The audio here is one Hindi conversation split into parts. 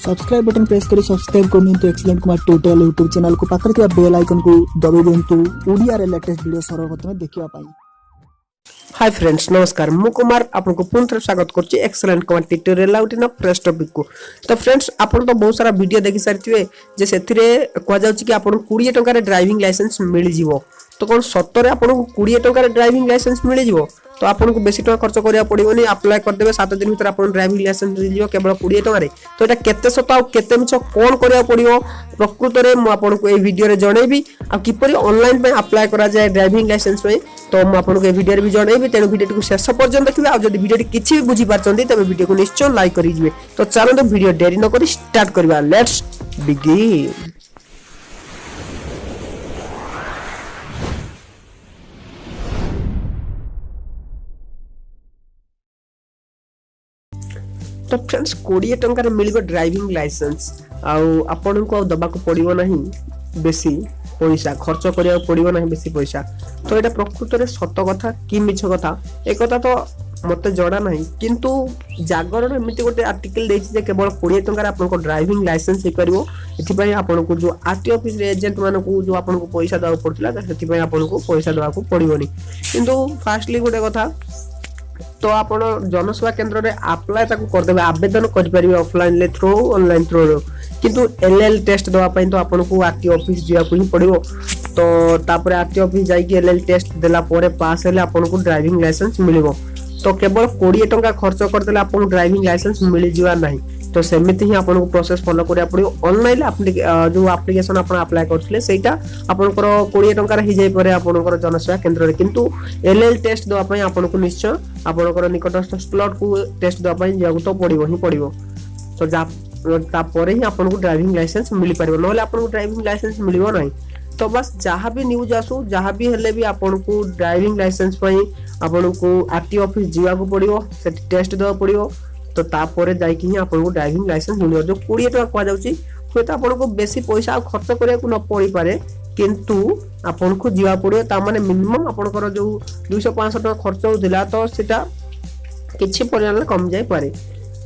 सब्सक्राइब बटन प्रेस करी सब्सक्राइब करनियंतु excellent Kumar tutorial YouTube channel को पाखरे थिबा बेल आइकन को दबाइ दियंतु ओडिया रे लेटेस्ट वीडियो सर्वप्रथम देखिबा पाई। हाय फ्रेंड्स नमस्कार मु कुमार आपको पुनः थे स्वागत करछि एक्सीलेंट कुमार ट्यूटोरियल आउटिन फ्रेश टॉपिक को। तो फ्रेंड्स आपन तो बहुत सारा वीडियो देखि सारिथिबे जे सेथिरे कोआ जाउछि कि आपन 20 टका रे ड्राइविंग लाइसेंस मिलि जिवो। तो कोन सत्तरे आपन 20 टका रे ड्राइविंग लाइसेंस मिलि जिवो। तो आपन को बेसी टका खर्च करिया पड़िबोनी अप्लाई कर देबे 7 दिन भीतर आपन ड्राइविंग लाइसेंस मिलि जिवो केवल 20 टका रे। तो एटा केते सत आ केते मिछ कोन करिया पड़िबो प्रकृत रे मु आपन को ए वीडियो रे जणेबी आ किपरि ऑनलाइन पे अप्लाई करा जाय ड्राइविंग लाइसेंस पे। तो मु आपन को ए वीडियो रे भी जणेबी तेनु वीडियो को शेष पर्यंत देखिबे आ जदि वीडियो किछि भी बुझी पारचंदी तबे वीडियो को निश्चय लाइक करि जिवे। तो चलो तो वीडियो देरी न करी स्टार्ट करबा लेट्स बिगिन। तो फ्रेंड्स 20 टंका रे मिलिबो ड्राइविंग लाइसेंस आउ आपन को दबा को पड़िबो नाही बेसी पैसा खर्च करिया पड़िबो नाही बेसी पैसा। तो एटा प्रकृत रे सत कथा कि मिछ कथा ए कथा तो मते जडा नाही किंतु जागरण एमिति गोटे आर्टिकल देछि जे केवल 20 टंका रे आपन को ड्राइविंग लाइसेंस हे परिबो। एथि पय आपन को जो आरटीओ ऑफिस रे एजेंट माने को जो आपन को पैसा दाव पड़तिला सेथि पय आपन को पैसा दवा को पड़िबोनी। किंतु फास्टली गोटे कथा तो आपण जनसेवा केंद्र रे अप्लाई ताको कर देबे आवेदन कर परिबे ऑफलाइन ले थ्रू ऑनलाइन थ्रू किंतु एलएल टेस्ट दवा पय तो आपण को आरटीओ ऑफिस जिया को ही पड़िबो। तो तापर आरटीओ ऑफिस जाई कि एलएल टेस्ट देला परे पास हेले आपण को ड्राइविंग लाइसेंस मिलिबो। तो केवल 20 टका खर्च कर देला आपण ड्राइविंग लाइसेंस मिलि जिवा नाही। तो सेमिति ही आपण को प्रोसेस फॉलो करिया पड़ियो ऑनलाइन जो एप्लीकेशन आपण अप्लाई करथिले सेटा आपण को 20 टका रे ही जाई परे आपण को जनसेवा केंद्र रे किंतु एलएल टेस्ट दवा पय आपण को निश्चय आपण को निकटस्थ स्लॉट को टेस्ट दवा पय जागु तो पड़िबो। तो ता परे ही आपण को ड्राइविंग लाइसेंस मिलि परिबो नले आपण को ड्राइविंग लाइसेंस मिलिबो नाही। तो बस जहाँ भी न्यूज आसू जहाँ भी हेले भी आपण को ड्राइविंग लाइसेंस पय आपण को आरटीओ ऑफिस जिवा को पड़िबो से टेस्ट दवा पड़िबो। तो तापर जाई कि आपण को ड्राइविंग लाइसेंस मिलिबो। जो 20 टका कोआ जाउची होय त आपण को बेसी पैसा खर्च करिया को न पड़ी पारे किंतु आपण को जिवा पड़ियो ता माने मिनिमम आपण को जो 200 500 टका खर्च होतिला तो सेटा किछि परिमाण कम जाई पारे।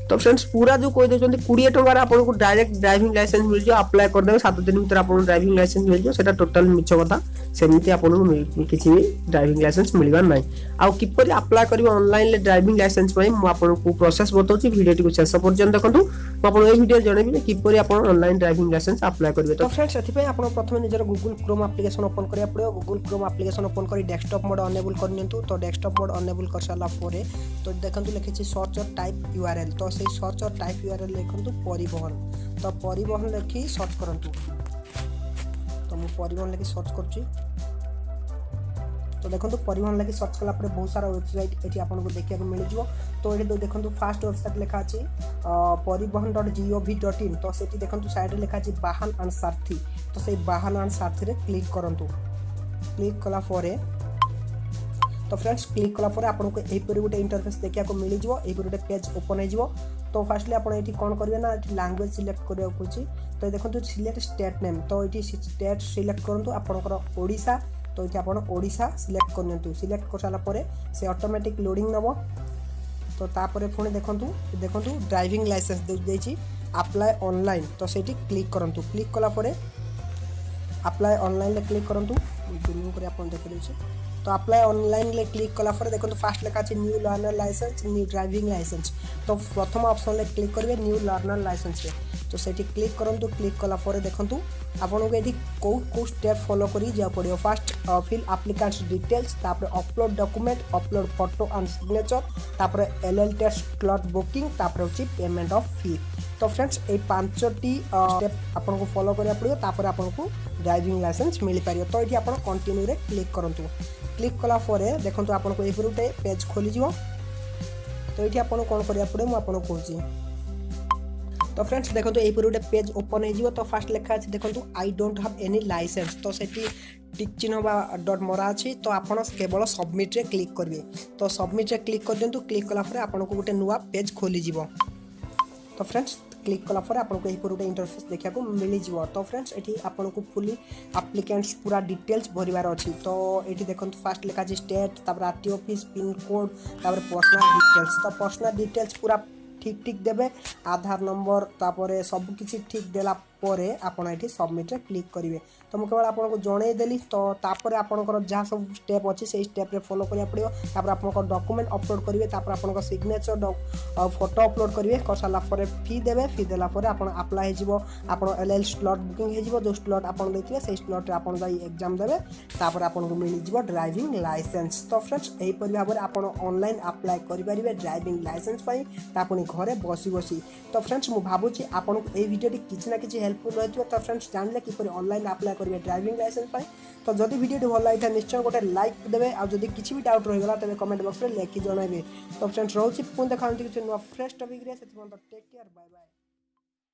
तो फ्रेंड्स पूरा जो कोइ देछन्ती 20 टका रे आपण को डायरेक्ट ड्राइविंग लाइसेंस मिल जो अप्लाई कर देबे 7 दिन भीतर आपण ड्राइविंग लाइसेंस मिल जो सेटा टोटल मिछ कथा सेमिति आपण को किछि भी ड्राइविंग लाइसेंस मिलबा नै। आ किपरि अप्लाई करिवे ऑनलाइन ले ड्राइविंग लाइसेंस पय मु आपण को प्रोसेस बतौछि वीडियो को शेष पर्यंत देखंतु। मु आपण ए वीडियो जणेबी किपरि आपण ऑनलाइन ड्राइविंग लाइसेंस अप्लाई करिवे। तो फ्रेंड्स एथि पय आपण प्रथमे निजर गूगल क्रोम एप्लीकेशन ओपन करिया पड़ियो। गूगल क्रोम एप्लीकेशन ओपन करी डेस्कटॉप मोड अनेबल करनियंतु। तो डेस्कटॉप मोड अनेबल कर साला परे तो देखंतु लिखिछि सर्च और टाइप यूआरएल। तो सेही सर्च और टाइप यूआरएल लिखंतु परिवहन। तो परिवहन लिखि सर्च करंतु। तो मु परिवहन लिखि सर्च करछि। तो देखंतु परिवहन लगी सर्च कला परे बहुत सारा वेबसाइट एठी आपन को देखिया को मिल जिवो। तो एठी देखंतु फर्स्ट वेबसाइट लिखा अछि परिवहन.gov.in। तो सेठी देखंतु साइड रे लिखा अछि वाहन एंड सारथी। तो सेही वाहन एंड सारथी रे क्लिक करंतु। क्लिक कला परे तो फ्रेंड्स क्लिक कला परे आपन को एही परे गोटे इंटरफेस देखिया को मिल जिवो। एही परे गोटे पेज ओपन हे जिवो। तो फर्स्टली आपन एठी कोन करबे ना एठी लैंग्वेज सिलेक्ट करिया कोछि। तो देखंतु सिलेक्ट स्टेट नेम। तो एठी स्टेट सिलेक्ट करंतु आपनकर ओडिसा। तो ये आपण ओडिशा सिलेक्ट करनियंतु। सिलेक्ट कर साला परे से ऑटोमेटिक लोडिंग नबो। तो तापरे पुणी देखंतु ड्राइविंग लाइसेंस देछि अप्लाई ऑनलाइन। तो सेठी क्लिक करंतु। क्लिक कला परे अप्लाई ऑनलाइन ले क्लिक करंतु। जूम कर आपण देख लेछि। तो अप्लाई ऑनलाइन ले क्लिक कला परे देखंतु फास्ट लेखा अछि new learner licence new driving licence. तो प्रथम ऑप्शन ले क्लिक करबे न्यू लर्नर लाइसेंस पे। तो सेठी क्लिक करंतु। क्लिक कला परे देखंतु आपन को एठी को स्टेप फॉलो करी जा पड़ियो। फर्स्ट फिल एप्लिकेंट्स डिटेल्स तापर upload document upload photo and signature तापर एलएल टेस्ट स्लॉट बुकिंग तापर होची पेमेंट ऑफ फी। तो फ्रेंड्स ए पांचटी स्टेप आपन को फॉलो करिया पड़ियो तापर आपन को ड्राइविंग लाइसेंस मिल पारियो। तो एठी आपन कंटिन्यू रे क्लिक करंतु। क्लिक कला परे देखंतु आपन को एही गुटे पेज खोली जिवो। तो एठी आपन कोन करिया पड़ियो मु आपन कहूची। तो फ्रेंड्स देखंतु एही पुरो पेज ओपन हे जिवो। तो फर्स्ट लेखा अछि देखंतु I don't have any licence. तो सेठी टिक चिन्ह बा डॉट मरा अछि। तो आपण केवल सबमिट रे क्लिक करबे। तो सबमिट रे क्लिक कर दियंतु। क्लिक कला परे आपण को गोटे नुवा पेज खोली जिवो। तो फ्रेंड्स क्लिक कला परे आपण को एही पुरो इंटरफेस देखिया को मिली जिवो। तो फ्रेंड्स एठी आपण को फुली एप्लीकेंट्स पूरा डिटेल्स भरिवार अछि। तो एठी देखंतु फर्स्ट लेखा अछि स्टेट तापर आरटीओ ऑफिस पिन कोड तापर पर्सनल डिटेल्स। तो पर्सनल डिटेल्स पूरा ठीक ठीक देबे आधार नंबर तापर सब किछि ठीक देला परे आपण एठी सबमिट रे क्लिक करिवे। तो मु केवल आपनको जणै देली तो तापर आपनकर जहाँ सब स्टेप अछि से स्टेप रे फॉलो करिया पड़ियो। तापर आपनकर डॉक्यूमेंट अपलोड करिवे तापर आपनकर सिग्नेचर फोटो अपलोड करिवे कर साला परे फी देबे फी देला परे आपण अप्लाई हेजिवो आपण एलएल स्लॉट बुकिंग हेजिवो जो स्लॉट आपण देथिबे से स्लॉट रे आपण जाई एग्जाम देबे तापर आपनको मिलि जिवो ड्राइविंग लाइसेंस। तो फ्रेंड्स एही परि भाबरे आपण ऑनलाइन अप्लाई करि परिबे ड्राइविंग लाइसेंस पई तापनि घरे बसी बसी। तो फ्रेंड्स मु भाबुची आपनको एही वीडियो किछि ना किछि हेल्पफुल रहथिबो। तो फ्रेंड्स जानले किपरि ऑनलाइन अप्लाई करिवे ड्राइविंग लाइसेंस पई। तो जदि वीडियो भल लागिथा निश्चय गोटे लाइक देबे आ जदि किछि भी डाउट रहि गला तबे कमेंट बॉक्स रे लिखि जणाइबे। तो फ्रेंड्स रहउची पुन देखाउंती किछि नो फ्रेश टॉपिक रे सेति टेक केयर बाय बाय।